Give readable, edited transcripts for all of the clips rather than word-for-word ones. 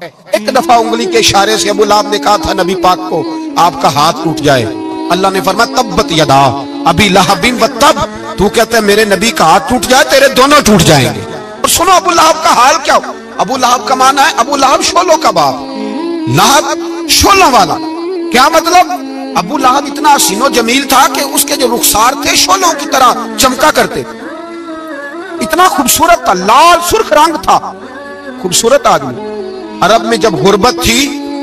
एक दफा उंगली के इशारे से अबू लहब ने कहा था नबी पाक को आपका हाथ टूट जाए, अल्लाह ने फरमाया तब्बत यदा अबी लहबिन व तब, तू कहता है मेरे नबी का हाथ टूट जाए तेरे दोनों टूट जाएंगे। और सुनो अबू लहब का हाल क्या हो। अबू लहब का माना है अबू लहब शोलों का बाप, लहब शोलों वाला। क्या मतलब? अबू लहब इतना हसीनो जमील था कि उसके जो रुखसार थे शोलों की तरह चमका करते, इतना खूबसूरत था, लाल सुर्ख रंग था, खूबसूरत आदमी। अरब में जब गुर्बत थी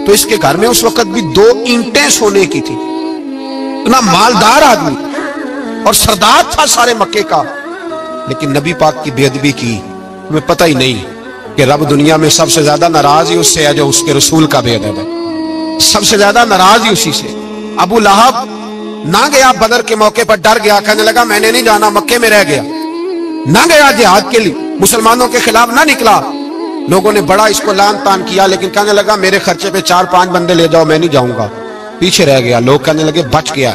तो इसके घर में उस वक्त भी 2 ईंटें सोने की थी। इतना मालदार आदमी और सरदार था सारे मक्के का, लेकिन नबी पाक की बेअदबी की तुम्हें पता ही नहीं कि रब दुनिया में सबसे ज्यादा नाराज ही उससे है जो उसके रसूल का बेअदब है, सबसे ज्यादा नाराज ही उसी से। अबू लहब ना गया बदर के मौके पर, डर गया, कहने लगा मैंने नहीं जाना, मक्के में रह गया, ना गया जिहाद के लिए, मुसलमानों के खिलाफ ना निकला। लोगों ने बड़ा इसको लान तान किया, लेकिन कहने लगा मेरे खर्चे पे 4-5 बंदे ले जाओ, मैं नहीं जाऊंगा, पीछे रह गया। लोग कहने लगे बच गया,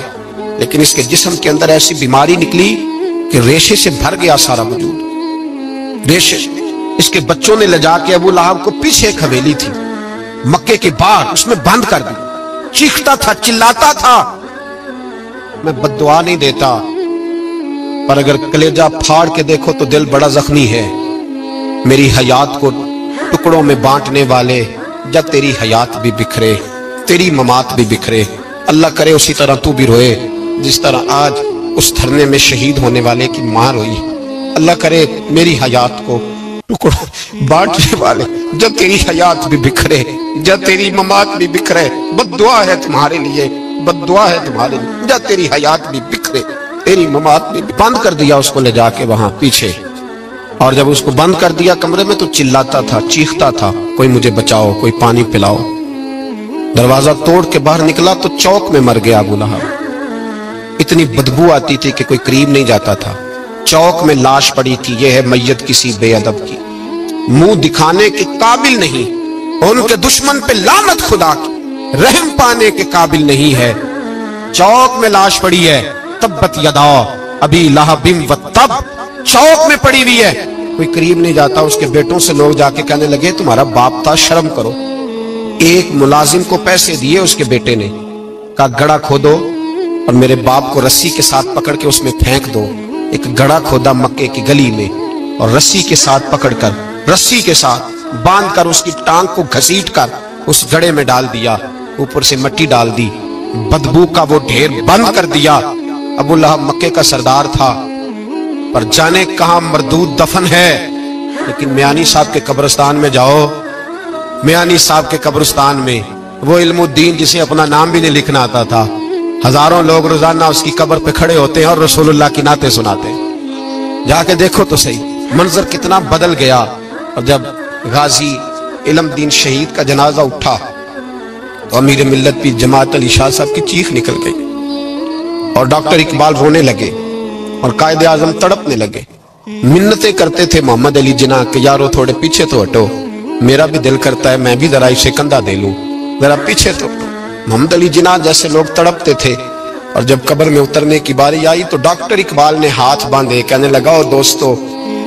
लेकिन इसके जिस्म के अंदर ऐसी बीमारी निकली कि रेशे से भर गया सारा वजूद, रेशे। इसके बच्चों ने ले जाके अबू लहब को पीछे एक हवेली थी मक्के के बाहर, उसमें बंद कर दी। चीखता था, चिल्लाता था, मैं बद्दुआ नहीं देता, पर अगर कलेजा फाड़ के देखो तो दिल बड़ा जख्मी है। मेरी हयात को टुकड़ों में बांटने वाले, जब तेरी हयात भी बिखरे तेरी ममात भी बिखरे। अल्लाह करे उसी तरह तू भी रोए जिस तरह आज उस धरने में शहीद होने वाले की मां रोई। अल्लाह करे मेरी हयात को टुकड़ों बांटने वाले, जब तेरी हयात भी बिखरे, जब तेरी ममात भी बिखरे। बद्दुआ है तुम्हारे लिए, बद्दुआ है तुम्हारे लिए, जब तेरी हयात भी बिखरे तेरी ममात भी। बंद कर दिया उसको ले जाके वहां पीछे, और जब उसको बंद कर दिया कमरे में तो चिल्लाता था, चीखता था, कोई मुझे बचाओ, कोई पानी पिलाओ। दरवाजा तोड़ के बाहर निकला तो चौक में मर गया अबू लहब। इतनी बदबू आती थी कि कोई करीब नहीं जाता था। चौक में लाश पड़ी थी, यह है मैयत किसी बेअदब की, मुंह दिखाने के काबिल नहीं, उनके दुश्मन पे लानत खुदा की, रहम पाने के काबिल नहीं है। चौक में लाश पड़ी है, तब्बत यदा अबी लहबिन व तब, चौक में पड़ी हुई है, कोई करीब नहीं जाता। उसके बेटों से लोग जाके कहने लगे तुम्हारा बाप था, शर्म करो। एक मुलाजिम को पैसे दिए उसके बेटे ने, कहा गड़ा खोदो और मेरे बाप को रस्सी के साथ पकड़ के उसमें फेंक दो। एक गड़ा खोदा मक्के की गली में और रस्सी के साथ पकड़कर, रस्सी के साथ बांध कर उसकी टांग को घसीट कर उस गड़े में डाल दिया, ऊपर से मिट्टी डाल दी, बदबू का वो ढेर बंद कर दिया। अबू लहब मक्के का सरदार था, पर जाने कहां मरदूद दफन है। लेकिन मियानी साहब के कब्रिस्तान में जाओ, मियानी साहब के कब्रिस्तान में वो इल्मुद्दीन जिसे अपना नाम भी नहीं लिखना आता था, हजारों लोग रोजाना उसकी कब्र पे खड़े होते हैं और रसूलुल्लाह की नाते सुनाते हैं। जाके देखो तो सही मंजर कितना बदल गया। और जब गाजी इल्मुद्दीन शहीद का जनाजा उठा तो अमीर मिल्लत पीर जमात अली शाह साहब की चीख निकल गई और डॉक्टर इकबाल रोने लगे और कायदे आजम तड़पने लगे। मिन्नतें करते थे मोहम्मद अली जिन्ना के यारो थोड़े पीछे तो हटो, मेरा भी दिल करता है मैं भी जरा इसे कंधा दे लूं, जरा पीछे तो। मोहम्मद अली जिन्ना जैसे लोग तड़पते थे। और जब कब्र में उतरने की बारी आई तो डॉक्टर इकबाल ने हाथ बांधे, कहने लगा ओ दोस्तों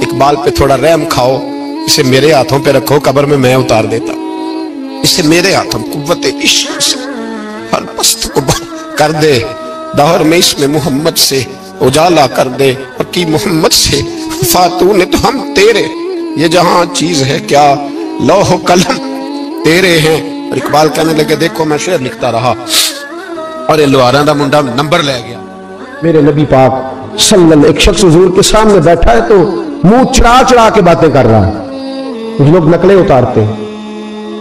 इकबाल पे थोड़ा रहम खाओ, इसे मेरे हाथों पे रखो, कब्र में मैं उतार देता, इसे मेरे हाथों कुव्वत इश्क से हर पस्त को कर दे, दौर में इसमें मोहम्मद से उजाला कर दे, और की मोहम्मद से फातू ने तो हम तेरे, ये जहां चीज है क्या लौह कलम तेरे हैं। और इकबाल कहने लगे देखो मैं शेर लिखता रहा और ये लोहारा दा मुंडा नंबर ले गया। मेरे नबी पाक सल्लल्लाहु, एक शख्स हुजूर के सामने बैठा है तो मुंह चढ़ा चढ़ा के बातें कर रहा है। कुछ लोग नकलें उतारते हैं,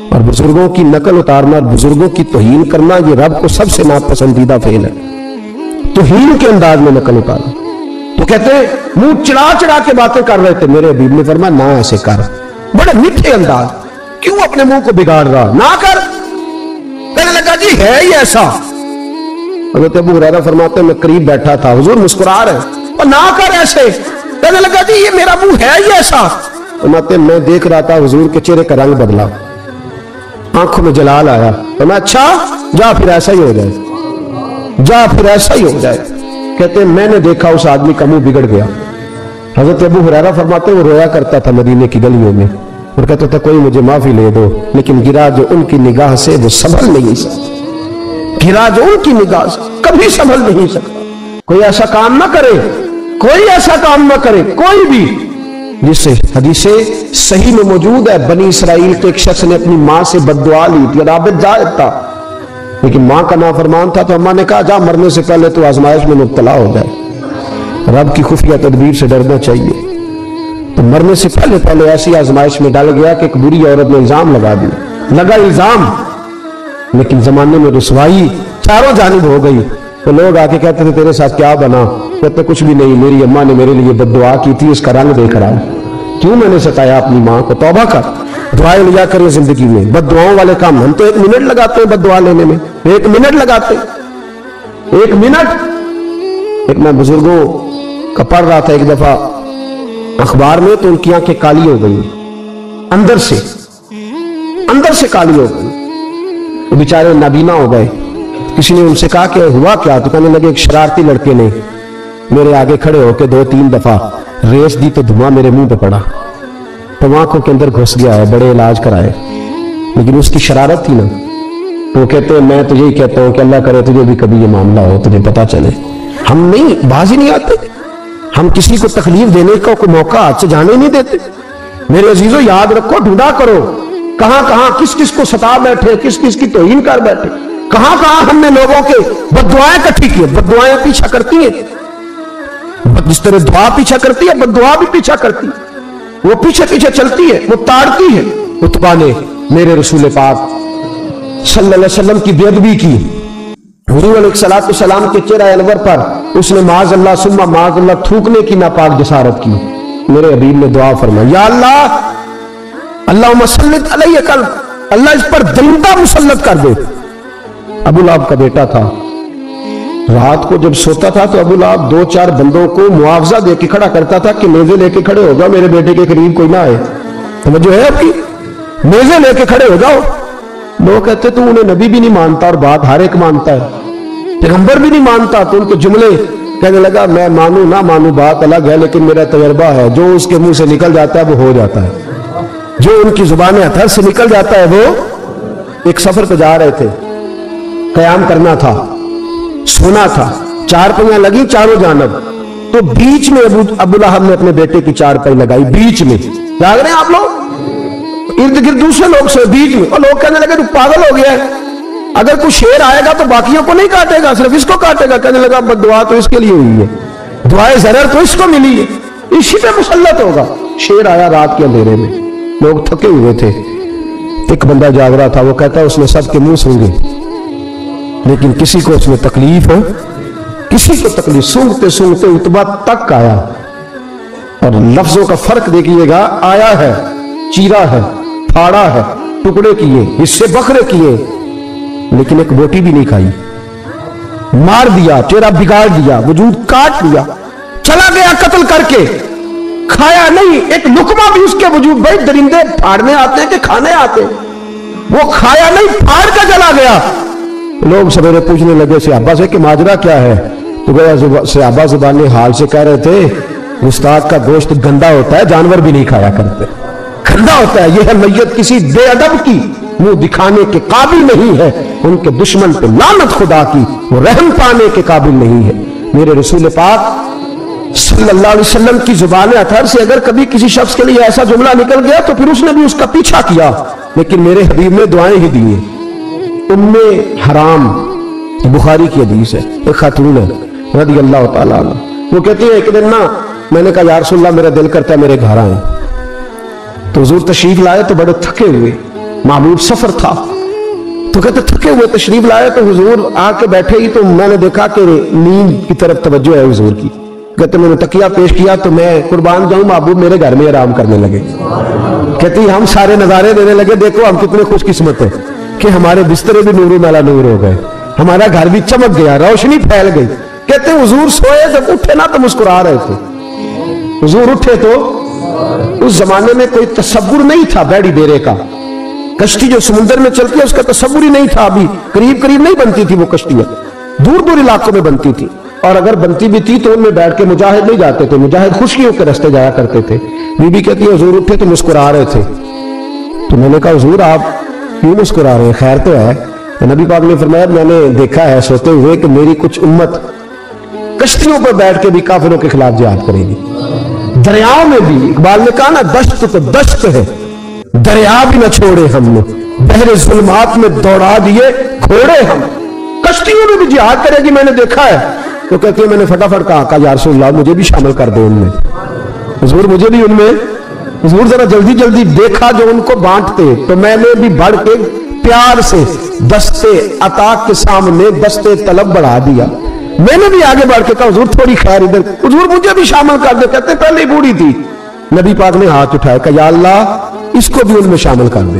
और बुजुर्गों की नकल उतारना, बुजुर्गों की तौहीन करना, ये रब को सबसे नापसंदीदा फेल है। तौहीन के अंदाज में नकल उतारना। तो कहते मुंह चढ़ा चढ़ा के बातें कर रहे थे। मेरे हबीब ने फरमाया ना ऐसे कर, बड़े मीठे अंदाज, क्यों अपने मुंह को बिगाड़ रहा, ना कर। कहने लगा जी है ही ऐसा। हज़रत अबू हुरैरा फरमाते मैं करीब बैठा था, हुजूर मुस्कुरा रहे, और ना कर ऐसे। कहने लगा जी ये मेरा मुंह है ही ऐसा। फरमाते मैं देख रहा था हुजूर के चेहरे का रंग बदला, आंखों में जलाल आया। तो मैं अच्छा जा फिर ऐसा ही हो जाए, जा फिर ऐसा ही हो जाए। कहते मैंने देखा उस आदमी का मुंह बिगड़ गया। हजरत अबू हुरैरा फरमाते वो रोया करता था मदीने की गलियों में, اور کہتا تھا کوئی مجھے معافی لے دو، لیکن گرا جو ان کی نگاہ سے وہ سنبھل نہیں سکتا، گرا جو ان کی نگاہ سے کبھی سنبھل نہیں سکتا۔ کوئی ایسا کام نہ کرے، کوئی ایسا کام نہ کرے، کوئی بھی، جس سے حدیث صحیح میں موجود ہے بنی اسرائیل کے ایک شخص نے اپنی ماں سے بد دعا لی تھی، رابط جائز تھا لیکن ماں کا نافرمان تھا، تو اماں نے کہا جا مرنے سے پہلے تو آزمائش میں مبتلا ہو جائے۔ رب کی خفیہ تدبیر سے ڈرنا چاہیے۔ تو مرنے سے پہلے ایسی آزمائش میں ڈال گیا کہ ایک بری عورت نے الزام لگا دیا، لگا الزام، لیکن زمانے میں رسوائی چاروں جانب ہو گئی۔ تو لوگ آ کے کہتے تھے تیرے ساتھ کیا بنا؟ کہتے کچھ بھی نہیں، میری اماں نے میرے لیے بد دعا کی تھی، اس کا رنگ دیکھ رہا ہے۔ کیوں میں نے ستایا اپنی ماں کو؟ توبہ کر، دعائیں لیا کریں زندگی میں۔ بد دعاؤں والے کام ہم تو 1 منٹ لگاتے ہیں بد دعا لینے میں، 1 منٹ لگاتے ہیں، 1 منٹ۔ ایک میں بزرگوں کا پڑھ رہا تھا ایک دفعہ اخبار میں، تو ان کی آنکھیں کالی ہو گئی، اندر سے کالی ہو گئی، وہ بیچارے نابینا ہو گئے۔ کسی نے ان سے کہا کہ ہوا کیا؟ تو کہنے لگے ایک شرارتی لڑکے نے میرے آگے کھڑے ہو کے 2-3 دفعہ ریس دی تو دھواں میرے منہ پہ پڑا، تو آنکھوں کے اندر گھس گیا ہے، بڑے علاج کرائے، لیکن اس کی شرارت تھی نا۔ تو وہ کہتے ہیں میں تو یہی کہتا ہوں کہ اللہ کرے تجھے بھی کبھی یہ معاملہ ہو، تجھے پتا چلے۔ ہم نہیں، باز ہی نہیں آتے، ہم کسی کو تکلیف دینے کا کوئی موقع ہاتھ سے جانے نہیں دیتے۔ میرے عزیزوں یاد رکھو، ڈھونڈا کرو کہاں کہاں کس کس کو ستا بیٹھے، کس کس کی توہین کر بیٹھے، کہاں کہاں ہم نے لوگوں کے بد دعائیں اکٹھی کی۔ بد دعائیں پیچھا کرتی ہیں، جس طرح دعا پیچھا کرتی ہے بد دعا بھی پیچھا کرتی ہے، وہ پیچھے پیچھے چلتی ہے، وہ تاڑتی ہے۔ عتبہ نے میرے رسول پاک صلی اللہ علیہ وسلم کی بے ادبی کی، حضور علیہ السلام کے چہرہ انور پر اس نے معاذ اللہ ثم معاذ اللہ تھوکنے کی ناپاک جسارت کی۔ میرے حبیب نے دعا فرمائی، یا اللہ اللہم سلط علیہ قلب، اللہ اس پر درندہ مسلط کر دے۔ ابو لہب کا بیٹا تھا، رات کو جب سوتا تھا تو ابو لہب 2-4 بندوں کو معاوضہ دے کے کھڑا کرتا تھا کہ نیزے لے کے کھڑے ہوگا، میرے بیٹے کے قریب کوئی نہ آئے۔ توجہ ہے آپ کی؟ نیزے لے کے کھڑے ہو جاؤ۔ لوگ کہتے تو انہیں نبی بھی نہیں مانتا، اور بات ہر ایک مانتا ہے، پیغمبر بھی نہیں مانتا، تو ان کے جملے کہنے لگا میں مانوں نہ مانوں بات الگ ہے، لیکن میرا تجربہ ہے جو اس کے منہ سے نکل جاتا ہے وہ ہو جاتا ہے، جو ان کی زبان اتھر سے نکل جاتا ہے وہ۔ ایک سفر پہ جا رہے تھے، قیام کرنا تھا، سونا تھا، 4 پہیاں لگی چاروں جانب، تو بیچ میں ابو لہب نے اپنے بیٹے کی 4 پہی لگائی، بیچ میں۔ جاگ رہے ہیں آپ لوگ؟ ارد گرد دوسرے لوگ سے بیچ میں، اور لوگ کہنے لگے تو پاگل ہو گیا ہے، اگر کوئی شیر آئے گا تو باقیوں کو نہیں کاٹے گا، صرف اس کو کاٹے گا۔ کہنے لگا بد دعا تو اس کے لیے ہوئی ہے، دعائے ضرر تو اس کو ملی ہے، اسی پہ مسلط ہوگا۔ شیر آیا رات کے اندھیرے میں، لوگ تھکے ہوئے تھے، ایک بندہ جاگ رہا تھا، وہ کہتا ہے اس نے سب کے منہ سونگے لیکن کسی کو اس میں تکلیف ہو، کسی کو تکلیف، سونگتے سونگتے عتبہ تک آیا۔ اور لفظوں کا فرق دیکھیے گا، آیا ہے، چیرا ہے، پھاڑا ہے، ٹکڑے کیے، حصے بکھرے کیے، لیکن ایک بوٹی بھی نہیں کھائی، مار دیا، چہرہ بگاڑ دیا، وجود کاٹ دیا، چلا گیا قتل کر کے، کھایا نہیں ایک لقمہ بھی اس کے وجود۔ بھائی درندے پھاڑنے آتے ہیں کہ کھانے آتے ہیں؟ وہ کھایا نہیں، پھاڑ کے چلا گیا۔ لوگ سویرے پوچھنے لگے صحابہ سے کہ ماجرا کیا ہے؟ تو گویا صحابہ زبان حال سے کہہ رہے تھے استاد کا گوشت گندا ہوتا ہے، جانور بھی نہیں کھایا کرتے، گندا ہوتا ہے، یہ ہے میت کسی بے ادب کی، منہ دکھانے کے قابل نہیں ہے، ان کے دشمن پہ لعنت خدا کی، وہ رحم پانے کے قابل نہیں ہے۔ میرے رسول پاک صلی اللہ علیہ وسلم کی زبان اطہر سے اگر کبھی کسی شخص کے لیے ایسا جملہ نکل گیا تو پھر اس نے بھی اس کا پیچھا کیا، لیکن میرے حبیب نے دعائیں ہی دی ہیں۔ ام حرام بخاری کی حدیث ہے، ایک خاتون ہے رضی اللہ تعالیٰ عنہ، وہ کہتی ہے ایک دن نا میں نے کہا یا رسول اللہ میرا دل کرتا ہے میرے گھر آئیں، تو حضور تشریف لائے تو بڑے تھکے ہوئے، معمول سفر تھا، تو کہتے تھکے ہوئے تشریف لائے تو حضور آ کے بیٹھے ہی تو میں نے دیکھا کہ نیند کی طرف توجہ ہے حضور کی، کہتے میں نے تکیہ پیش کیا تو میں قربان جاؤں محبوب میرے گھر میں آرام کرنے لگے، کہتی ہم سارے نظارے دینے لگے، دیکھو ہم کتنے خوش قسمت ہیں کہ ہمارے بسترے بھی نور مالا نور ہو گئے، ہمارا گھر بھی چمک گیا، روشنی پھیل گئی۔ کہتے حضور سوئے جب اٹھے نا تو مسکرا رہے تھے، حضور اٹھے تو اس زمانے میں کوئی تصور نہیں تھا بیڑی بیرے کا، کشتی جو سمندر میں چلتی ہے اس کا تصور ہی نہیں تھا، ابھی قریب قریب نہیں بنتی تھی وہ کشتیاں، دور دور علاقوں میں بنتی تھی، اور اگر بنتی بھی تھی تو ان میں بیٹھ کے مجاہد نہیں جاتے تھے، مجاہد خشکیوں کے راستے جایا کرتے تھے۔ بی بی کہتی ہے حضور اٹھے تو مسکرا رہے تھے، تو میں نے کہا حضور آپ کیوں مسکرا رہے ہیں, خیر تو ہے؟ تو نبی پاک نے فرمایا میں نے دیکھا ہے سوتے ہوئے کہ میری کچھ امت کشتیوں پر بیٹھ کے بھی کافروں کے خلاف جہاد کرے گی, دریاؤں میں بھی. اقبال نے کہا نا دشت تو دشت ہے, دریا بھی نہ چھوڑے ہم نے, بحر ظلمات میں دوڑا دیے گھوڑے ہم. کشتیوں میں بھی جہاد کرے گی, میں نے دیکھا ہے. تو کہتے ہیں میں نے فٹافٹ کہا یا رسول اللہ مجھے بھی شامل کر دو ان میں. حضور مجھے بھی ان میں, حضور ذرا جلدی جلدی دیکھا جو ان کو بانٹتے, تو میں نے بھی بڑھ کے پیار سے دستے عطا کے سامنے دستے طلب بڑھا دیا. میں نے بھی آگے بڑھ کے کہا حضور تھوڑی خیر ادھر, حضور مجھے بھی شامل کر دو. کہتے پہلے ہی بوڑھی تھی. نبی پاک نے ہاتھ اٹھایا کہ یا اللہ اس کو بھی ان میں شامل کر دے.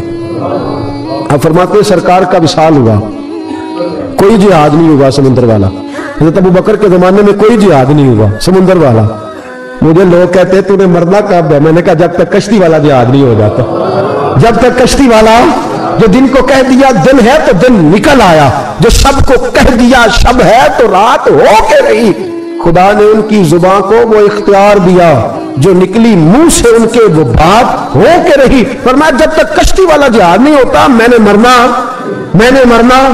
اب فرماتے ہیں سرکار کا وصال ہوا, کوئی جہاد نہیں ہوا سمندر والا. حضرت ابو بکر کے زمانے میں کوئی جہاد نہیں ہوا سمندر والا. مجھے لوگ کہتے ہیں تو نے مرنا کب ہے؟ میں نے کہا جب تک کشتی والا جہاد نہیں ہو جاتا. جب تک کشتی والا, جو دن کو کہہ دیا دن ہے تو دن نکل آیا, جو شب کو کہہ دیا شب ہے تو رات ہو کے رہی. خدا نے ان کی زبان کو وہ اختیار دیا, جو نکلی منہ سے ان کے وہ بات ہو کے رہی. فرمایا جب تک کشتی والا جہاد نہیں ہوتا میں نے مرنا.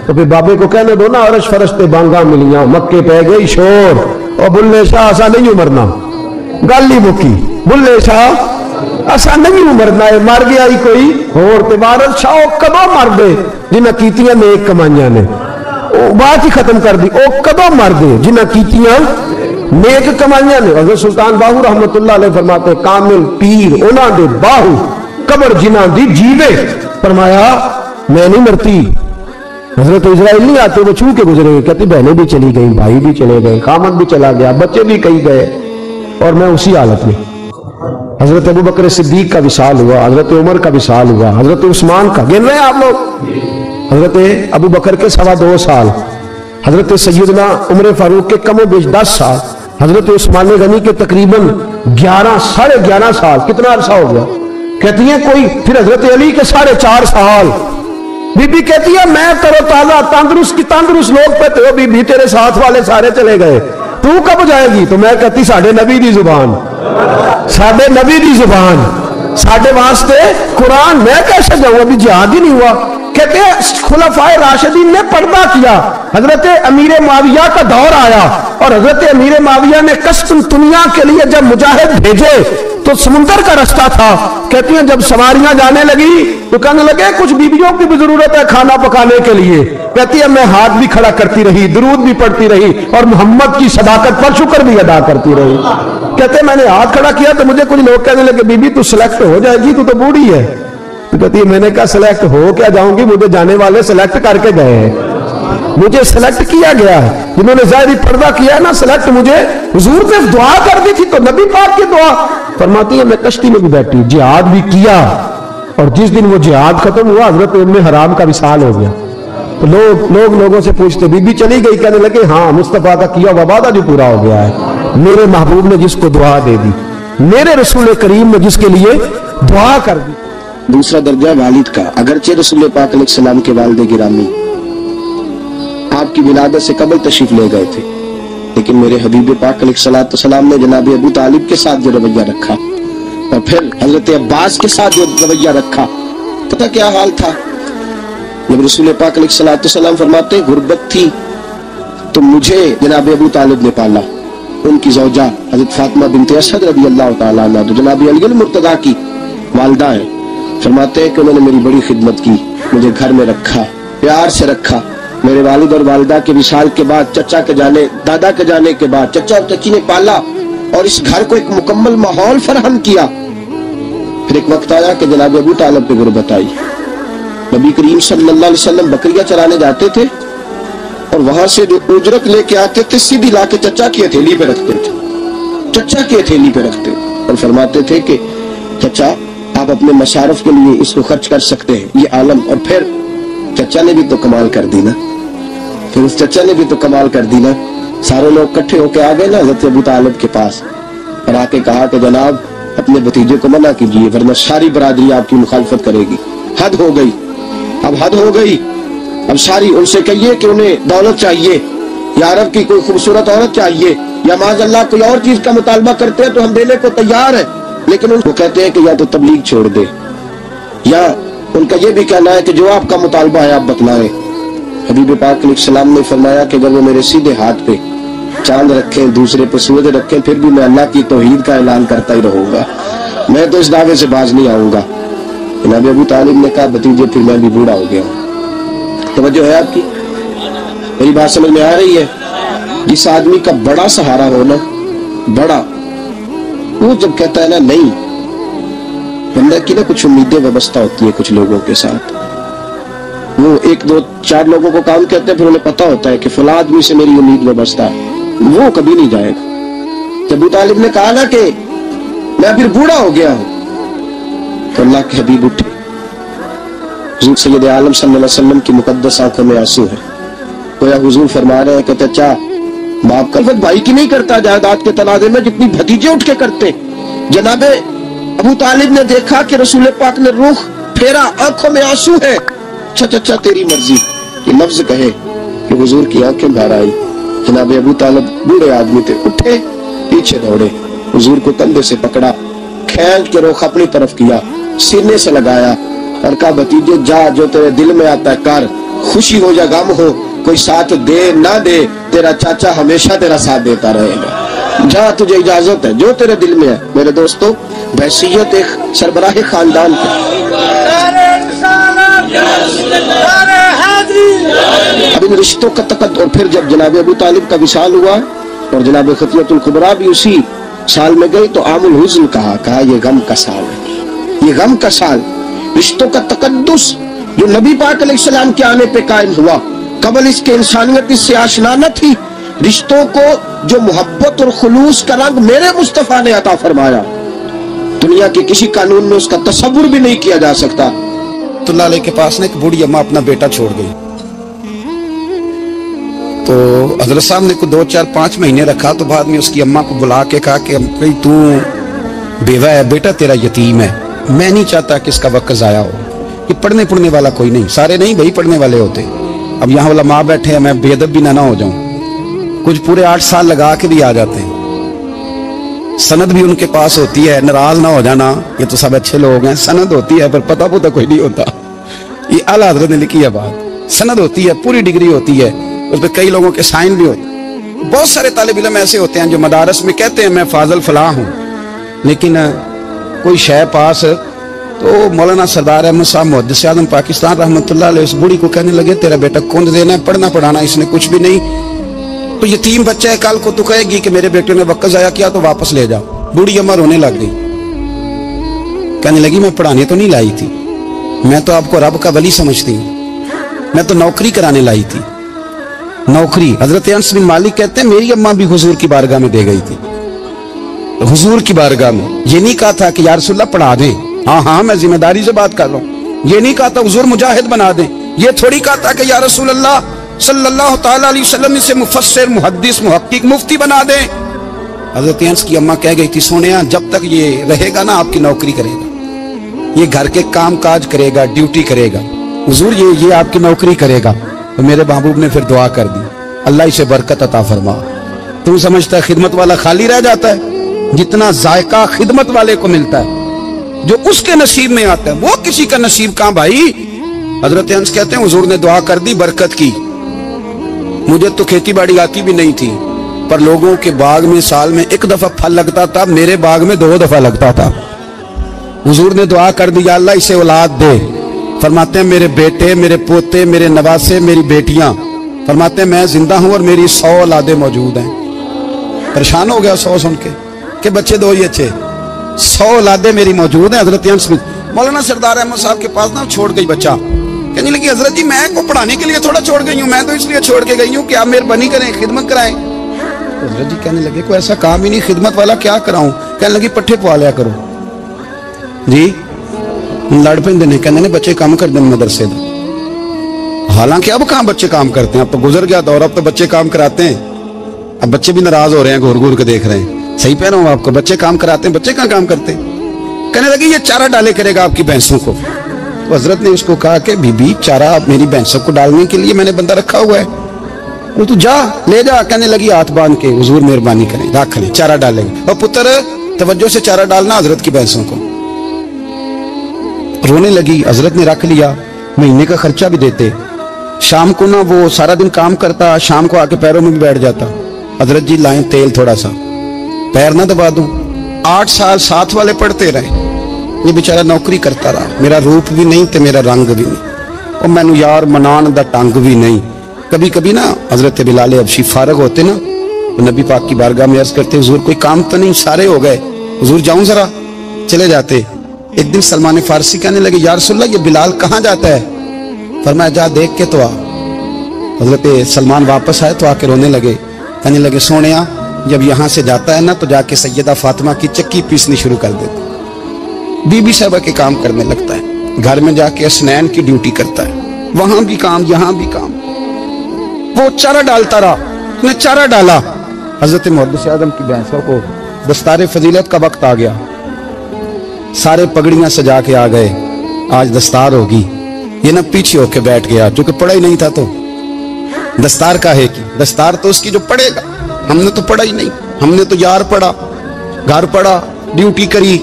تو پھر بابے کو کہنے دو نا عرش فرش پہ بانگا ملیاں, مکے پہ گئی شور, اور بلے شاہ ایسا نہیں مرنا. گل ہی مکی, بلے شاہ ایسا نہیں مرنا ہے, مر گیا ہی کوئی اور. تبارک شاہ کدوں مر دے جنہ کیتیاں نیک کمائیاں نے, بات ہی ختم کر دی. او کدوں مر دے جنہ کیتیاں نیک کمائیاں نے. حضرت سلطان باہو رحمت اللہ علیہ فرماتے کامل پیر انہاں دے باہو قبر جنہاں دی جیوے. فرمایا میں نہیں مرتی. حضرت اسرائیل نہیں آتے, وہ چھو کے گزرے گئے. کہتی بہنیں بھی چلی گئیں, بھائی بھی چلے گئے, خامد بھی چلا گیا, بچے بھی کئی گئے, اور میں اسی حالت میں. حضرت ابو بکر صدیق کا وصال ہوا, حضرت عمر کا وصال ہوا, حضرت عثمان کا, گن رہے ہیں آپ لوگ؟ حضرت ابو بکر کے 2.25 سال, حضرت سیدنا عمر فاروق کے کم و بیش 10 سال, حضرت عثمان غنی کے تقریباً 11 سال. کتنا عرصہ ہو گیا؟ کہتی ہیں کوئی. پھر حضرت علی کے 4.5 سال. بی بی کہتی ہے میں ترو تازہ تندرست لوگ پہ تو بی بی تیرے ساتھ والے سارے چلے گئے, تو کب جائے گی؟ تو میں کہتی ساڑھے نبی دی زبان, ساڑھے واسطے قرآن, میں کیسے جاؤں؟ ابھی جہاد ہی نہیں ہوا. کہتے ہیں خلفائے راشدین نے پردہ کیا. حضرت امیر معاویہ کا دور آیا, اور حضرت امیر معاویہ نے قسطنطنیہ کے لیے جب مجاہد بھیجے تو سمندر کا رستہ تھا. کہتی ہیں جب سواریاں جانے لگی تو کہنے لگے کچھ بیویوں کی بھی ضرورت ہے کھانا پکانے کے لیے. کہتی ہے میں ہاتھ بھی کھڑا کرتی رہی, درود بھی پڑھتی رہی, اور محمد کی صداقت پر شکر بھی ادا کرتی رہی. کہتے ہیں میں نے ہاتھ کھڑا کیا تو مجھے کچھ لوگ کہنے لگے بی بی تو سلیکٹ ہو جائے گی, تو بوڑھی ہے. تو کہتی ہے میں نے کہا سلیکٹ ہو کیا جاؤں گی, مجھے جانے والے سلیکٹ کر کے گئے ہیں, مجھے سلیکٹ کیا گیا ہے. جنہوں نے ظاہری پردہ کیا ہے نا سلیکٹ, مجھے حضور نے دعا کر دی تھی تو نبی پاک کی دعا. فرماتی ہے میں کشتی میں بھی بیٹھی, جہاد بھی کیا, اور جس دن وہ جہاد ختم ہوا حضرت ام حرام کا وصال ہو گیا. تو لوگوں سے پوچھتے بی بی چلی گئی؟ کہنے لگے ہاں مصطفیٰ کا کیا ہوا وعدہ جو پورا ہو گیا ہے. میرے محبوب نے جس کو دعا دے دی, میرے رسول کریم نے جس کے لیے دعا کر دی. دوسرا درجہ والد کا. اگرچہ رسول پاک علیہ السلام کے والد گرامی آپ کی ولادت سے قبل تشریف لے گئے تھے, لیکن میرے حبیب پاک علیہ السلام نے جناب ابو طالب کے ساتھ جو رویہ رکھا, اور پھر حضرت عباس کے ساتھ جو رویہ رکھا, پتہ کیا حال تھا؟ جب رسول پاک علیہ السلام فرماتے غربت تھی تو مجھے جناب ابو طالب نے پالا. ان کی زوجہ حضرت فاطمہ بنت اسد رضی اللہ تعالیٰ عنہ تو جناب علی المرتضیٰ کی والدہ ہیں. فرماتے ہیں کہ انہوں نے میری بڑی خدمت کی, مجھے گھر میں رکھا, پیار سے رکھا. میرے والد اور والدہ کے وصال کے بعد, چچا کے جانے, دادا کے جانے کے بعد چچا اور چچی نے پالا اور اس گھر کو ایک مکمل ماحول فراہم کیا. پھر ایک وقت آیا کہ جناب ابو طالب پہ غربت آئی. نبی کریم صلی اللہ علیہ وسلم بکریاں چرانے جاتے تھے, اور وہاں سے جو اجرت لے کے آتے تھے سیدھی لا کے چچا کی ہتھیلی پہ رکھتے, اور فرماتے تھے کہ چچا آپ اپنے مصارف کے لیے اس کو خرچ کر سکتے ہیں, یہ عالم. اور پھر چچا نے بھی تو کمال کر دی نا, سارے لوگ کٹھے ہو کے آ گئے نا حضرت ابو طالب کے پاس, اور آ کے کہا کہ جناب اپنے بھتیجے کو منع کیجیے ورنہ ساری برادری آپ کی مخالفت کرے گی. حد ہو گئی. اب ساری ان سے کہیے کہ انہیں دولت چاہیے, یا عرب کی کوئی خوبصورت عورت چاہیے, یا معاذ اللہ کوئی اور چیز کا مطالبہ کرتے ہیں تو ہم دینے کو تیار ہیں, لیکن ان کو کہتے ہیں کہ یا تو تبلیغ چھوڑ دے, या उनका यह भी कहना है कि जो आपका मुतालबा है आप बतलाएं। हबीब पाक अलैहिस्सलाम ने फरमाया कि अगर वो मेरे सीधे हाथ पे चांद रखें, दूसरे पे सूरज रखें, फिर भी मैं अल्लाह की तौहीद का ऐलान करता ही रहूंगा, मैं तो इस दावे से बाज नहीं आऊंगा। जनाब अबू तालिब ने कहा भतीजे फिर मैं भी बूढ़ा हो गया हूं। तवज्जो है आपकी? मेरी बात समझ में आ रही है? जिस आदमी का बड़ा सहारा हो ना, बड़ा, वो जब कहता है ना नहीं, बंदा की ना कुछ उम्मीदें व्यवस्था होती है कुछ लोगों के साथ। वो एक दो चार लोगों को काम कहते हैं, फिर उन्हें पता होता है कि फला आदमी से मेरी उम्मीद व्यवस्था है, वो कभी नहीं जाएगा। जब अबू तालिब ने कहा ना कि मैं फिर बूढ़ा हो गया हूं, तो अल्लाह के हबीब उठे। हुजूर सैयद आलम सल्लल्लाहु अलैहि वसल्लम की मुकद्दस आंखों में आंसू है। गोया हुजूर फरमा रहे हैं कि चाचा बाप का भाई की नहीं करता जायदाद के तनाजे में जितनी भतीजे उठ के करते। जनाबे अबू तालिब ने देखा कि रसूल पाक ने रुख फेरा, आंखों में आंसू है। चाचा तेरी मर्जी, ये लफ्ज कहे कि हुजूर की आंखें भर आई। जनाबे अबू तालिब बूढ़े आदमी थे, उठे पीछे दौड़े, हुजूर को कंधे से पकड़ा, खींच के रुख अपनी तरफ किया, सीने से लगाया और कहा भतीजे जा, जो तेरे दिल में आता है कर, खुशी हो या गम हो, कोई साथ दे ना दे, तेरा चाचा हमेशा तेरा साथ देता रहेगा। जा, तुझे इजाजत है, जो तेरे दिल में है। मेरे दोस्तों, हैसियत एक सरबराह खानदान की। अब इन रिश्तों का तकद, और फिर जब जनाब अबू तालिब का विशाल हुआ और जनाब खतियतुल कुबरा भी उसी साल में गई, तो आमुल हुज़्न कहा ये गम का साल है, ये गम का साल। रिश्तों का तकद्दुस जो नबी पाक अलैहिस्सलाम के आने पे कायम हुआ, कबल इसके इंसानियत इससे आशना न थी। रिश्तों को जो मोहब्बत और खुलूस का रंग मेरे मुस्तफा ने अता फरमाया, दुनिया के किसी कानून में उसका तसव्वुर भी नहीं किया जा सकता। तुल्लाह अलैह के पास ना एक बूढ़ी अम्मा अपना बेटा छोड़ गई, तो हजरत साहब ने को 2, 4, 5 महीने रखा। तो बाद में उसकी अम्मा को बुला के कहा कि भाई तू बेवा है, बेटा तेरा यतीम है, मैं नहीं चाहता कि इसका वक्त जाया हो। ये पढ़ने पढ़ने वाला कोई नहीं, सारे नहीं भाई पढ़ने वाले होते। अब यहाँ वाला माँ बैठे हैं, मैं बेअदब भी ना हो जाऊं। कुछ पूरे 8 साल लगा के भी आ जाते हैं, सनद भी उनके पास होती है। नाराज ना हो जाना, ये तो सब अच्छे लोग हैं, सनद होती है पर पता पुता कोई नहीं होता। ये आला हज़रत ने लिखी है बात, सनद होती है, पूरी डिग्री होती है, उस पर कई लोगों के साइन भी होते। बहुत सारे तालिब इल्म ऐसे होते हैं जो मदारस में कहते हैं मैं फाजल फलाह हूँ, लेकिन कोई शय पास। तो मौलाना सरदार अहमद साहब मुहद्दिस आज़म पाकिस्तान रहमतुल्लाह अलैह उस बूढ़ी को कहने लगे तेरा बेटा कुंद देना है, पढ़ना पढ़ाना इसने कुछ भी नहीं, तो यतीम बच्चा है, कल को तू कहेगी कि मेरे बेटे ने वक्त जाया किया तो वापस ले जाओ। बूढ़ी अम्मा रोने लग गई, कहने लगी मैं पढ़ाने तो नहीं लाई थी, मैं तो आपको रब का वली समझती हूँ, मैं तो नौकरी कराने लाई थी, नौकरी। हजरत अनस बिन मालिक कहते हैं मेरी अम्मा भी हुजूर की बारगाह में दे गई थी, हुजूर की बारगाह में। ये नहीं कहा था कि या रसूलल्लाह पढ़ा दें, हाँ मैं जिम्मेदारी से बात कर रहा हूँ। ये नहीं कहा था हुजूर मुजाहिद बना दें, ये थोड़ी कहा था कि या रसूलल्लाह सल्लल्लाहु ताला अलैहि वसल्लम से मुफस्सिर, मुहद्दिस, मुहक्किक, मुफ्ती बना दें। हजरत अनस की अम्मा कह गई थी सोनिया जब तक ये रहेगा ना आपकी नौकरी करेगा, ये घर के काम काज करेगा, ड्यूटी करेगा, हुजूर ये आपकी नौकरी करेगा। तो मेरे महबूब ने फिर दुआ कर दी, अल्लाह इसे बरकत अता फरमा। तू समझता है खिदमत वाला खाली रह जाता है? जितना जायका खिदमत वाले को मिलता है, जो उसके नसीब में आता है, वो किसी का नसीब कहां भाई। हजरत अनस कहते हैं हुजूर ने दुआ कर दी, बरकत की। मुझे तो खेती बाड़ी आती भी नहीं थी, पर लोगों के बाग में साल में 1 दफा फल लगता था, मेरे बाग में 2 दफा लगता था। हुजूर ने दुआ कर दी अल्लाह इसे औलाद दे। फरमाते हैं मेरे बेटे, मेरे पोते, मेरे नवासे, मेरी बेटियां, फरमाते हैं मैं जिंदा हूं और मेरी 100 औलादे मौजूद हैं। परेशान हो गया 100 सुन के बच्चे 2 ही अच्छे, 100 औलादे मेरी मौजूद हैं। हजरत अनस मौलाना सरदार अहमद साहब के पास ना छोड़ गई बच्चा, कहने लगी हजरत जी मैं को पढ़ाने के लिए थोड़ा छोड़ गई हूँ, मैं तो इसलिए छोड़ के गई हूँ कि आप मेहरबानी करें, खिदमत कराएं। हजरत जी कहने लगे कोई ऐसा काम ही नहीं, खिदमत वाला क्या कराऊं? कहने लगी पट्ठे पवा लिया करो जी। लड़ पेंदे ने, कहने बच्चे काम कर दें मदरसे का। हालांकि अब कहाँ बच्चे काम करते हैं, अब तो गुजर गया दौर, अब तो बच्चे काम कराते हैं। अब बच्चे भी नाराज हो रहे हैं, घूर घूर के देख रहे हैं। सही कह रहा हूं आपको, बच्चे काम कराते हैं, बच्चे कहाँ काम करते। कहने लगी ये चारा डाले करेगा आपकी भैंसों को। तो हजरत ने उसको कहा कि बीबी चारा मेरी भैंसों को डालने के लिए मैंने बंदा रखा हुआ है, वो तू जा ले जा। कहने लगी हाथ बांध के हुजूर मेहरबानी करें, रख लें, चारा डालेंगे। और पुत्र तवज्जो से चारा डालना हजरत की भैंसों को। रोने लगी। हजरत ने रख लिया, महीने का खर्चा भी देते। शाम को ना वो सारा दिन काम करता, शाम को आके पैरों में भी बैठ जाता, हजरत जी लाएं तेल थोड़ा सा, पैर ना दबा दूं। 8 साल साथ वाले पढ़ते रहे, ये बेचारा नौकरी करता रहा। मेरा रूप भी नहीं ते मेरा रंग भी नहीं, और मैनू यार मनान दा टंग भी नहीं। कभी कभी ना हजरत बिलाल हबशी फारग होते ना तो नबी पाक की बारगाह में अर्ज करते, हुजूर कोई काम तो नहीं, सारे हो गए, हुजूर जाऊं जरा, चले जाते। एक दिन सलमान फारसी कहने लगे, या रसूलल्लाह ये बिलाल कहाँ जाता है? फरमाया जा देख के तो आ। हजरत सलमान वापस आए तो आके रोने लगे, कहने लगे सोनिया जब यहाँ से जाता है ना तो जाके सैयदा फातिमा की चक्की पीसनी शुरू कर देता, बीबी साहबा के काम करने लगता है, घर में जाके असनैन की ड्यूटी करता है, वहां भी काम यहाँ भी काम। वो चारा डालता रहा, उसने चारा डाला। हजरत मुहद्दिस आज़म की भैंसों को दस्तार फजीलत का वक्त आ गया, सारे पगड़ियां सजा के आ गए, आज दस्तार होगी। ये ना पीछे होके बैठ गया, जो कि पढ़ा ही नहीं था, तो दस्तार का है कि दस्तार तो उसकी जो पढ़ेगा, हमने तो पढ़ा ही नहीं, हमने तो यार पढ़ा, घर पढ़ा, ड्यूटी करी।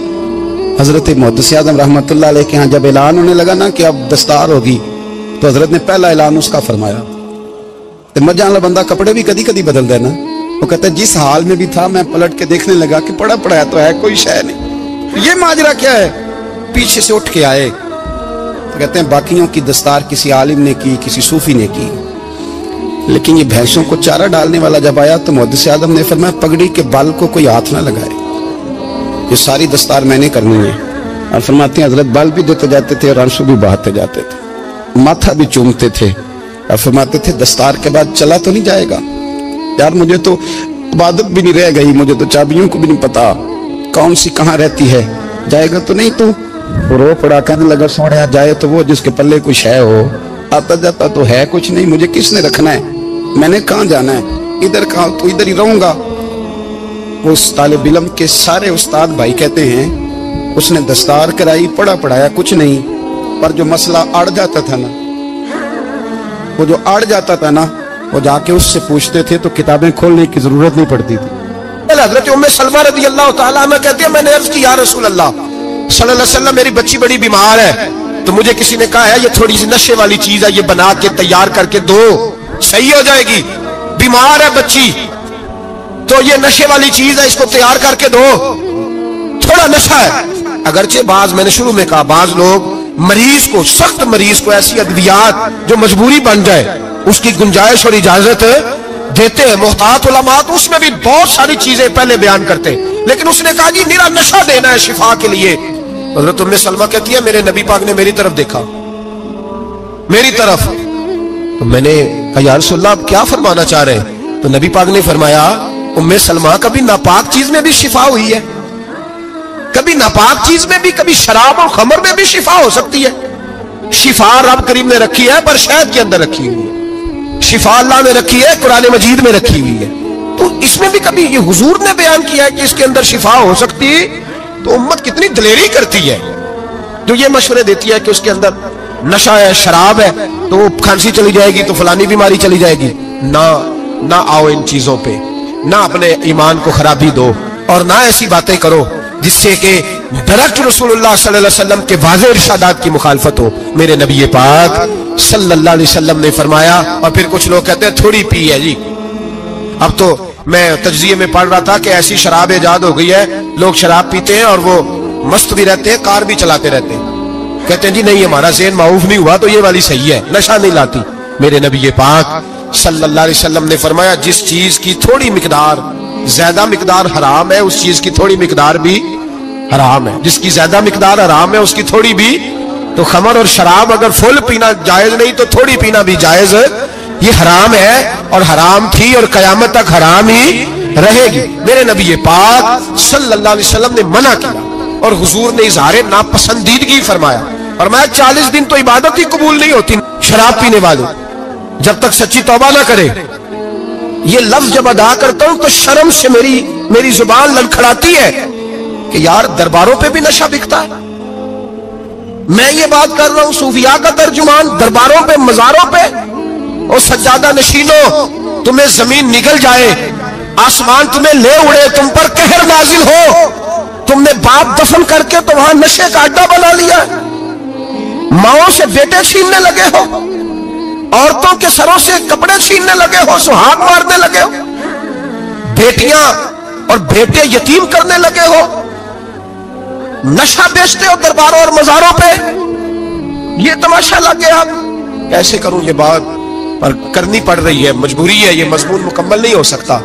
हजरत मुहद्दिस आज़म रहमतुल्लाह अलैह के यहाँ जब ऐलान होने लगा ना कि अब दस्तार होगी, तो हजरत ने पहला ऐलान उसका फरमाया। तो मजा वाला बंदा कपड़े भी कदी कदी बदल देना, वो कहता है जिस हाल में भी था मैं पलट के देखने लगा कि पढ़ा पढ़ाया तो है, कोई शय नहीं, ये माजरा क्या है। पीछे से उठ के आए तो कहते हैं बाकियों की दस्तार किसी आलिम ने की, किसी सूफी ने की, लेकिन ये भैंसों को चारा डालने वाला जब आया तो मुहद्दिस आज़म ने फरमाया पगड़ी के बाल को कोई हाथ ना लगाए, ये सारी दस्तार मैंने करनी है। और फरमाते हैं हजरत बाल भी देते जाते थे और आंसू भी बहाते जाते थे, माथा भी चूमते थे, और फरमाते थे दस्तार के बाद चला तो नहीं जाएगा यार, मुझे तो इबादत भी नहीं रह गई, मुझे तो चाबियों को भी नहीं पता कौन सी कहाँ रहती है, जाएगा तो नहीं तू? रो पड़ा, कहने लगा सोनिया जाए तो वो जिसके पल्ले कुछ है हो, आता जाता तो है कुछ नहीं, मुझे किसने रखना है, मैंने कहाँ जाना है, इधर कहाँ, तो इधर ही रहूंगा। उस तालिब इल्म के सारे उस्ताद भाई कहते हैं उसने दस्तार कराई, पढ़ा पढ़ाया कुछ नहीं, पर जो मसला अड़ जाता था ना, वो जो अड़ जाता था ना, वो जाके उससे पूछते थे तो किताबें खोलने की जरूरत नहीं पड़ती थी। हजरत उम्मे सलमा रज़ी अल्लाह तआला अन्हा कहती है मैंने अर्ज की या रसूल अल्लाह सल्लल्लाहु अलैहि वसल्लम मेरी बच्ची बड़ी बीमार है, तो मुझे किसी ने कहा है ये थोड़ी सी नशे वाली चीज है, ये बना के तैयार करके दो, सही हो जाएगी। बीमार है बच्ची तो ये नशे वाली चीज है, इसको तैयार करके दो, थोड़ा नशा है। अगरचे बाज, मैंने शुरू में कहा, बाज लोग मरीज को, सख्त मरीज को ऐसी अद्वियात जो मजबूरी बन जाए उसकी गुंजाइश और इजाजत देते हैं। मुहतात उलमा तो उसमें भी बहुत सारी चीजें पहले बयान करते हैं, लेकिन उसने कहा जी मेरा नशा देना है शिफा के लिए। हज़रत उम्मे सलमा कहती है मेरे नबी पाक ने मेरी तरफ देखा, मेरी तरफ, तो मैंने कहा या रसूलल्लाह आप क्या फरमाना चाह रहे हैं? तो नबी पाक ने फरमाया उम्मे सलमा कभी नापाक चीज में भी शिफा हुई है, कभी नापाक चीज में भी, कभी शराब और खमर में भी शिफा हो सकती है। शिफा रब करीम ने रखी है पर शहद के अंदर रखी हुई है, शिफा अल्लाह ने रखी है कुरान मजीद में रखी हुई है, तो इसमें भी कभी ये हुजूर ने बयान किया है कि इसके अंदर शिफा हो सकती है, तो उम्मत कितनी दलेरी करती है जो ये मशवरे देती है कि उसके अंदर नशा है, शराब है, तो खांसी चली जाएगी तो फलानी बीमारी चली जाएगी। ना आओ इन चीजों पे, ना अपने ईमान को खराबी दो, और ना ऐसी बातें करो जिससे कि डायरेक्ट रसूलुल्लाह सल्लल्लाहु अलैहि वसल्लम के वाज़ेह इरशादात की मुखालफत हो। मेरे नबी पाक सल्लल्लाहु अलैहि वसल्लम ने फरमाया, और फिर कुछ लोग कहते हैं थोड़ी पी है जी। अब तो मैं तज्जिये में पढ़ रहा था कि ऐसी शराब इजाद हो गई है, लोग शराब पीते हैं और वो मस्त भी रहते हैं, कार भी चलाते रहते हैं, कहते हैं जी नहीं हमारा ज़हन माऊफ नहीं हुआ तो ये वाली सही है, नशा नहीं लाती। मेरे नबी पाक सल्लल्लाहु अलैहि वसल्लम ने फरमाया जिस चीज की थोड़ी मिकदार, ज्यादा मिकदार हराम है, उस चीज की थोड़ी मिकदार भी हराम है, जिसकी ज्यादा मिकदार हराम है उसकी थोड़ी भी। तो खमर और शराब अगर फुल पीना जायज नहीं तो थोड़ी पीना भी जायज, ये हराम है और हराम थी और कयामत तक हराम ही रहेगी। मेरे नबी पाक सल्लल्लाहु अलैहि वसल्लम ने मना किया और हुजूर ने इज़हारे नापसंदीदगी फरमाया, और मैं 40 दिन तो इबादत ही कबूल नहीं होती शराब पीने वाले जब तक सच्ची तौबा ना करे। ये लफ्ज जब अदा करता हूं तो शर्म से मेरी जुबान लड़खड़ाती है कि यार दरबारों पे भी नशा बिकता है। मैं ये बात कर रहा हूं सूफिया का तर्जुमान, दरबारों पे, मजारों पे, और सज्जादा नशीनों तुम्हें जमीन निगल जाए, आसमान तुम्हें ले उड़े, तुम पर कहर नाजिल हो, तुमने बाप दफन करके तो वहां नशे का अड्डा बना लिया। माओं से बेटे छीनने लगे हो, औरतों के सरों से कपड़े छीनने लगे हो, सुहाग मारने लगे हो, बेटियां और बेटे यतीम करने लगे हो, नशा बेचते हो दरबारों और मजारों पे। ये तमाशा लग गया। कैसे करूं ये बात, पर करनी पड़ रही है, मजबूरी है, ये मजमून मुकम्मल नहीं हो सकता।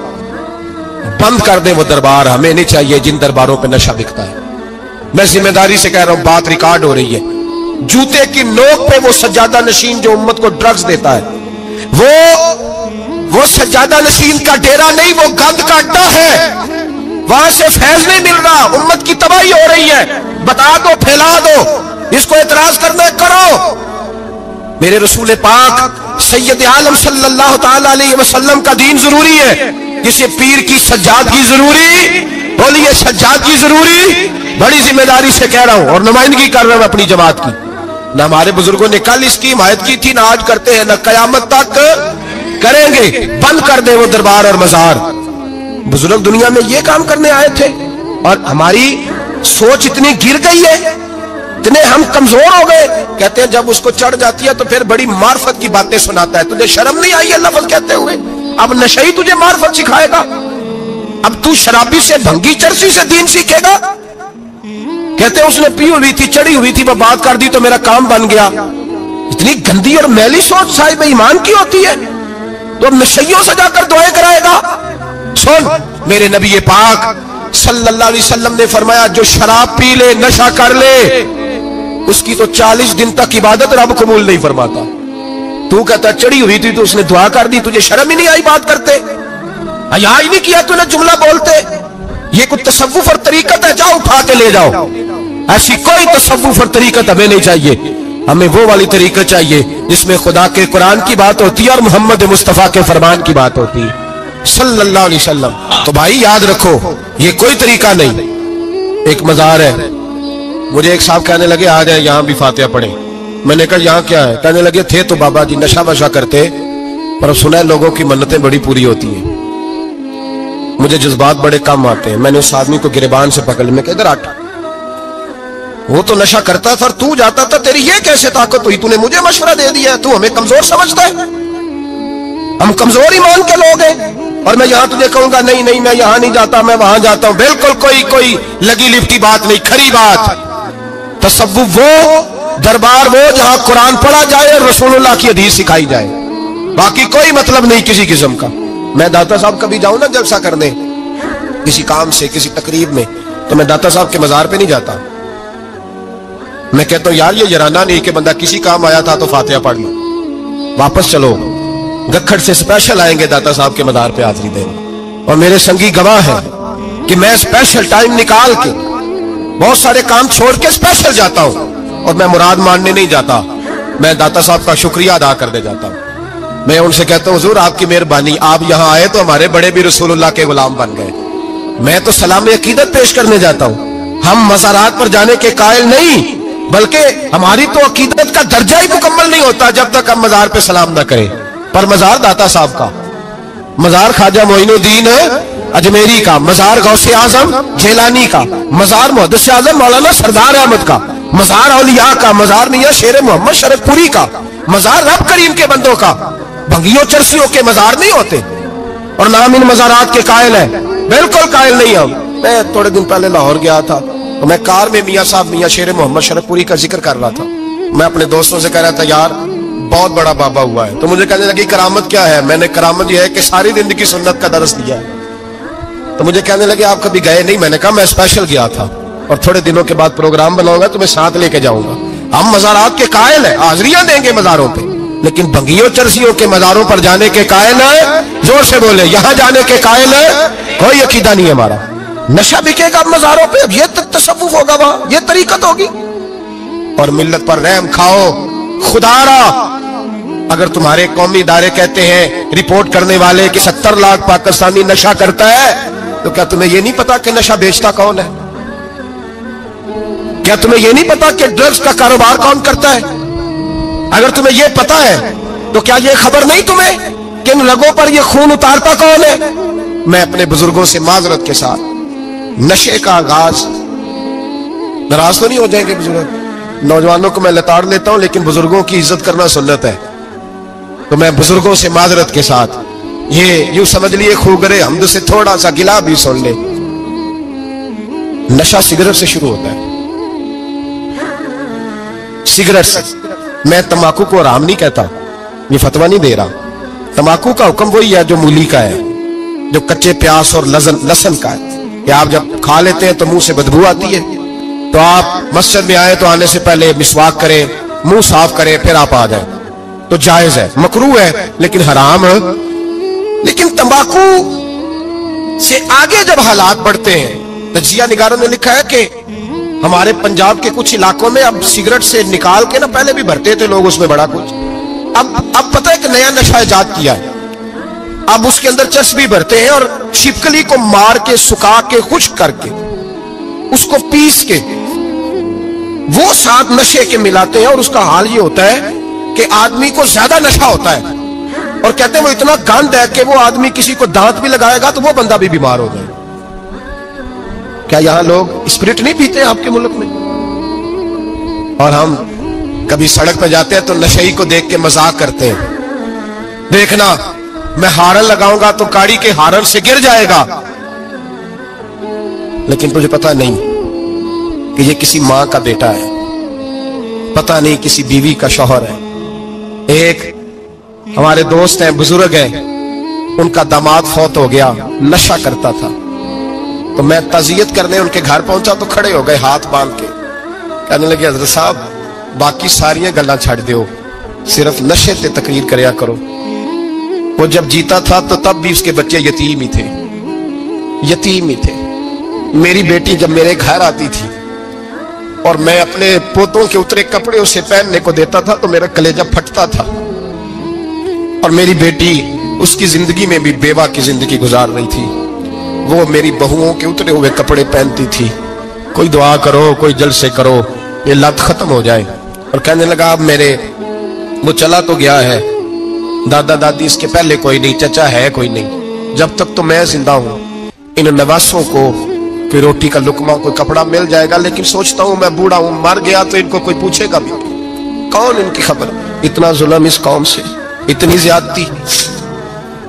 बंद कर दे वो दरबार, हमें नहीं चाहिए जिन दरबारों पे नशा बिकता है। मैं जिम्मेदारी से कह रहा हूं, बात रिकॉर्ड हो रही है। जूते की नोक पे वो सज्जादा नशीन जो उम्मत को ड्रग्स देता है, वो सज्जादा नशीन का डेरा नहीं, वो गंद का अड्डा है। वहां से फैज नहीं मिल रहा, उम्मत की तबाही हो रही है। बता दो, फैला दो, इसको एतराज करना करो। मेरे रसूल पाक सैयद आलम सल्लल्लाहु ताला अलैहि वसल्लम का दीन जरूरी है, जिसे पीर की सज्जादगी जरूरी, बोलिए सज्जादगी जरूरी। बड़ी जिम्मेदारी से कह रहा हूं और नुमाइंदगी कर रहा हूं अपनी जमात की। ना हमारे बुजुर्गों ने कल इसकी हिमायत की थी, ना आज करते हैं, ना कयामत तक करेंगे। बंद कर दे वो दरबार और मजार। बुजुर्ग दुनिया में ये काम करने आए थे और हमारी सोच इतनी गिर गई है, इतने हम कमजोर हो गए। कहते हैं जब उसको चढ़ जाती है तो फिर बड़ी मार्फत की बातें सुनाता है। तुझे शर्म नहीं आई है लफ्ज कहते हुए? अब नशई तुझे मार्फत सिखाएगा? अब तू शराबी से, भंगी चरसी से दीन सीखेगा? कहते हैं उसने पी हुई थी, चढ़ी हुई थी, वो बात कर दी तो मेरा काम बन गया। इतनी गंदी और मैली सोच साहिब ईमान की होती है। तो नशइयों से जाकर दुआएं कराएगा? सुन, मेरे नबी पाक सल्लल्लाहु अलैहि वसल्लम ने फरमाया, जो शराब पी ले, नशा कर ले, उसकी तो 40 दिन तक इबादत रब कबूल नहीं फरमाता। तू कहता चढ़ी हुई थी तो उसने दुआ कर दी, तुझे शर्म ही नहीं आई बात करते? हया ही नहीं किया तूने जुमला बोलते? ये कुछ तसव्वुफ और तरीकत है? जाओ उठा के ले जाओ। ऐसी कोई तसव्वुफ और तरीकत हमें नहीं चाहिए। हमें वो वाली तरीकत चाहिए जिसमें खुदा के कुरान की बात होती है और मोहम्मद मुस्तफा के फरमान की बात होती है सल्लल्लाहु अलैहि वसल्लम। तो भाई याद रखो, ये कोई तरीका नहीं। एक मजार है, मुझे एक साहब कहने लगे आ जाए यहां भी फातिहा पढ़े। मैंने कहा यहां क्या है? कहने लगे थे तो बाबा जी नशा वशा करते, पर सुना है लोगों की मन्नतें बड़ी पूरी होती हैं। मुझे जज्बात बड़े कम आते हैं। मैंने उस आदमी को गिरबान से पकड़ लिया, इधर हट, वो तो नशा करता था, तू जाता था, तेरी ये कैसे ताकत हुई? तूने मुझे मशवरा दे दिया, तू हमें कमजोर समझता है? हम कमजोर ईमान के लोग हैं और मैं यहां तुझे कहूंगा नहीं नहीं मैं यहां नहीं जाता, मैं वहां जाता हूं। बिल्कुल कोई लगी लिपटी बात नहीं, खरी बात। तसव्वुफ वो, दरबार वो जहां कुरान पढ़ा जाए और रसूलुल्लाह की हदीस सिखाई जाए, बाकी कोई मतलब नहीं किसी किस्म का। मैं दाता साहब कभी जाऊं ना जलसा करने किसी काम से, किसी तकरीब में, तो मैं दाता साहब के मजार पे नहीं जाता। मैं कहता हूं यार ये यराना नहीं कि बंदा किसी काम आया था तो फातिहा पढ़ लो, वापस चलो। गखड़ से स्पेशल आएंगे दाता साहब के मजार पे हाजिरी देने, और मेरे संगी गवाह है कि मैं स्पेशल टाइम निकाल के बहुत सारे काम छोड़ के स्पेशल जाता हूं। और मैं मुराद मानने नहीं जाता, मैं दाता साहब का शुक्रिया अदा करने जाता हूं। मैं उनसे कहता हूं हुजूर आपकी मेहरबानी, आप यहां आए तो हमारे बड़े भी रसूलुल्लाह के गुलाम बन गए। मैं तो सलाम अकीदत पेश करने जाता हूं। हम मज़ारात पर जाने के कायल नहीं, बल्कि हमारी तो अकीदत का दर्जा ही मुकम्मल नहीं होता जब तक हम मजार पे सलाम ना करें। पर मजार दाता साहब का, मजार ख्वाजा मोइनुद्दीन अजमेरी का, मजार गौसे आजम जेलानी का, मजार मुहद्दिस आजम मौलाना सरदार अहमद का, मजार औलिया का, मजार मियां शेर मोहम्मद शरफपुरी का, मजार रब करीम के बंदों का। भंगियों चरसियों के मजार नहीं होते और नाम इन मजारात के कायल है, बिल्कुल कायल नहीं हम। मैं थोड़े दिन पहले लाहौर गया था तो मैं कार में मियां साहब मियां शेर मोहम्मद शरफपुरी का जिक्र कर रहा था। मैं अपने दोस्तों से कह रहा था यार बहुत बड़ा बाबा हुआ है। तो मुझे कहने लगी करामत क्या है? मैंने करामत यह है कि सारी जिंदगी सुन्नत का दरस दिया है। तो मुझे कहने लगे आप कभी गए नहीं? मैंने कहा मैं स्पेशल गया था और थोड़े दिनों के बाद प्रोग्राम बनाऊंगा तो मैं साथ लेके जाऊंगा। हम मजारात के कायल है, हाजिरियां देंगे मजारों पे, लेकिन भंगियों चरसियों के मजारों पर जाने के कायल है, जोर से बोले, यहां जाने के कायल है, कोई अकीदा नहीं है हमारा। नशा बिकेगा मजारों पे, अब ये तसव्वुफ होगा वहां, ये तरीकत होगी। और मिल्लत पर रहम खाओ खुदारा। अगर तुम्हारे कौमी इदारे कहते हैं रिपोर्ट करने वाले कि 70 लाख पाकिस्तानी नशा करता है, तो क्या तुम्हें यह नहीं पता कि नशा बेचता कौन है? क्या तुम्हें यह नहीं पता कि ड्रग्स का कारोबार कौन करता है? अगर तुम्हें यह पता है तो क्या यह खबर नहीं तुम्हें कि इन रगों पर यह खून उतारता कौन है? मैं अपने बुजुर्गों से माजरत के साथ, नशे का आगाज, नाराज तो नहीं हो जाएंगे बुजुर्ग? नौजवानों को मैं लताड़ लेता हूं, लेकिन बुजुर्गों की इज्जत करना सुन्नत है। तो मैं बुजुर्गों से माजरत के साथ, ये यूं समझ लिए खूगरे हमद से थोड़ा सा गिला भी सुन ले। नशा सिगरेट से शुरू होता है, सिगरेट से। मैं तंबाकू को हराम नहीं कहता, ये फतवा नहीं दे रहा। तंबाकू का हुक्म वही है जो मूली का है, जो कच्चे प्याज और लहसुन का है। कि आप जब खा लेते हैं तो मुंह से बदबू आती है, तो आप मस्जिद में आए तो आने से पहले मिसवाक करें, मुंह साफ करें, फिर आप आ जाए तो जायज है। मकरूह है लेकिन हराम है। लेकिन तंबाकू से आगे जब हालात बढ़ते हैं, तजिया निगारों ने लिखा है कि हमारे पंजाब के कुछ इलाकों में अब सिगरेट से निकाल के ना, पहले भी भरते थे लोग उसमें बड़ा कुछ, अब पता है कि नया नशा इजाद किया है। अब उसके अंदर चस्बी भरते हैं और छिपकली को मार के, सुखा के, खुश्क करके, उसको पीस के वो साथ नशे के मिलाते हैं। और उसका हाल ये होता है कि आदमी को ज्यादा नशा होता है, और कहते हैं वो इतना गंद है कि वो आदमी किसी को दांत भी लगाएगा तो वो बंदा भी बीमार हो जाए। क्या यहां लोग स्पिरिट नहीं पीते आपके मुल्क में? और हम कभी सड़क पर जाते हैं तो नशेई को देख के मजाक करते हैं, देखना मैं हारन लगाऊंगा तो गाड़ी के हारन से गिर जाएगा। लेकिन तुझे पता नहीं कि ये किसी मां का बेटा है, पता नहीं किसी बीवी का शौहर है। एक हमारे दोस्त हैं, बुजुर्ग हैं, उनका दामाद फौत हो गया, नशा करता था। तो मैं ताजियत करने उनके घर पहुंचा तो खड़े हो गए हाथ बांध के, कहने लगे हजरत साहब बाकी सारियां गल्लां छड़ दियो, सिर्फ नशे ते तकरीर करया करो। वो जब जीता था तो तब भी उसके बच्चे यतीम ही थे, यतीम ही थे। मेरी बेटी जब मेरे घर आती थी और मैं अपने पोतों के उतरे कपड़े उसे पहनने को देता था तो मेरा कलेजा फटता था। और मेरी बेटी उसकी जिंदगी में भी बेवा की जिंदगी गुजार रही थी, वो मेरी बहुओं के उतरे हुए कपड़े पहनती थी। कोई दुआ करो, कोई जलसे करो, ये लत खत्म हो जाए। और कहने लगा अब मेरे, वो चला तो गया है, दादा दादी इसके पहले कोई नहीं, चचा है कोई नहीं, जब तक तो मैं जिंदा हूं इन नवासों को कोई रोटी का लुकमा, कोई कपड़ा मिल जाएगा। लेकिन सोचता हूं मैं बूढ़ा हूं, मर गया तो इनको कोई पूछेगा भी, कौन इनकी खबर। इतना जुल्म इस कौम से, इतनी ज्यादती।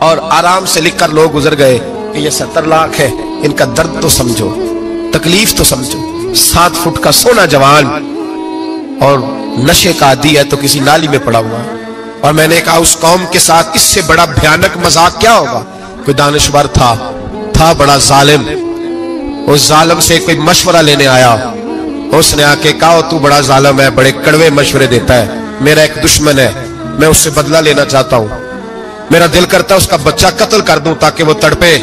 और आराम से लिखकर लोग गुजर गए कि ये 70 लाख है, इनका दर्द तो समझो, तकलीफ तो समझो। 7 फुट का सोना जवान और नशे का आदी है तो किसी नाली में पड़ा हुआ है। और मैंने कहा उस कौम के साथ इससे बड़ा भयानक मजाक क्या होगा। कोई दानिशवर था बड़ा जालिम, उस जालिम से कोई मशवरा लेने आया, उसने आके कहा तू बड़ा जालिम है, बड़े कड़वे मशवरे देता है, मेरा एक दुश्मन है, मैं उससे बदला लेना चाहता हूं, मेरा दिल करता है उसका बच्चा कत्ल कर दूं ताकि वो तड़पे।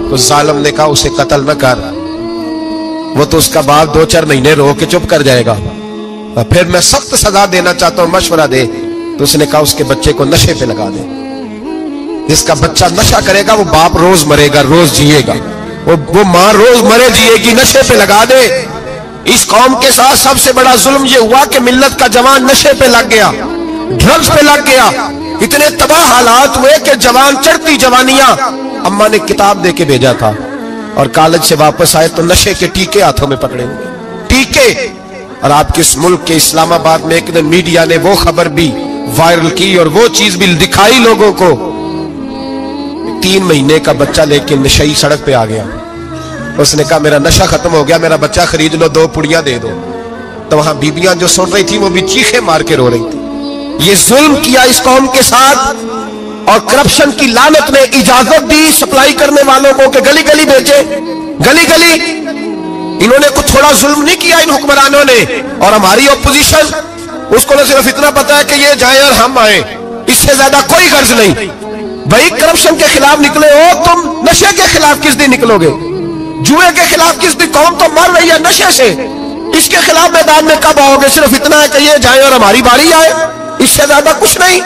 तो जालिम ने कहा उसे कत्ल न कर, वो तो उसका बाप 2-4 महीने रो के चुप कर जाएगा, और फिर मैं सख्त सजा देना चाहता हूं, मशवरा दे। तो उसने कहा उसके बच्चे को नशे पे लगा दे, जिसका बच्चा नशा करेगा वो बाप रोज मरेगा, रोज जिएगा, वो मां रोज मरे जिएगी, नशे पे लगा दे। इस कौम के साथ सबसे बड़ा जुल्म ये हुआ कि मिल्लत का जवान नशे पे लग गया, ड्रग्स पे लग गया। इतने तबाह हालात हुए कि जवान चढ़ती जवानियां, अम्मा ने किताब दे के भेजा था और कॉलेज से वापस आए तो नशे के टीके हाथों में पकड़े हुए, टीके। और आपके इस मुल्क के इस्लामाबाद में एक दिन मीडिया ने वो खबर भी वायरल की और वो चीज भी दिखाई लोगों को, 3 महीने का बच्चा लेके नशई सड़क पे आ गया। उसने कहा मेरा नशा खत्म हो गया, मेरा बच्चा खरीद लो, 2 पुड़ियां दे दो। तो वहां बीबियां जो सुन रही थी वो भी चीखे मार के रो रही थी। ये जुल्म किया इस कौम के साथ, और करप्शन की लानत ने इजाजत दी सप्लाई करने वालों को कि गली गली बेचे, गली गली। इन्होंने कुछ थोड़ा जुल्म नहीं किया इन हुक्मरानों ने। और हमारी ऑपोजिशन, उसको तो सिर्फ इतना पता है कि ये जाए और हम आए, इससे ज्यादा कोई गर्ज नहीं। भाई करप्शन के खिलाफ निकले हो तुम, नशे के खिलाफ किस दिन निकलोगे? जुए के खिलाफ किस दिन? कौम तो मर रही है नशे से, इसके खिलाफ मैदान में कब आओगे? सिर्फ इतना है कि ये जाए और हमारी बारी आए, इससे ज्यादा कुछ नहीं।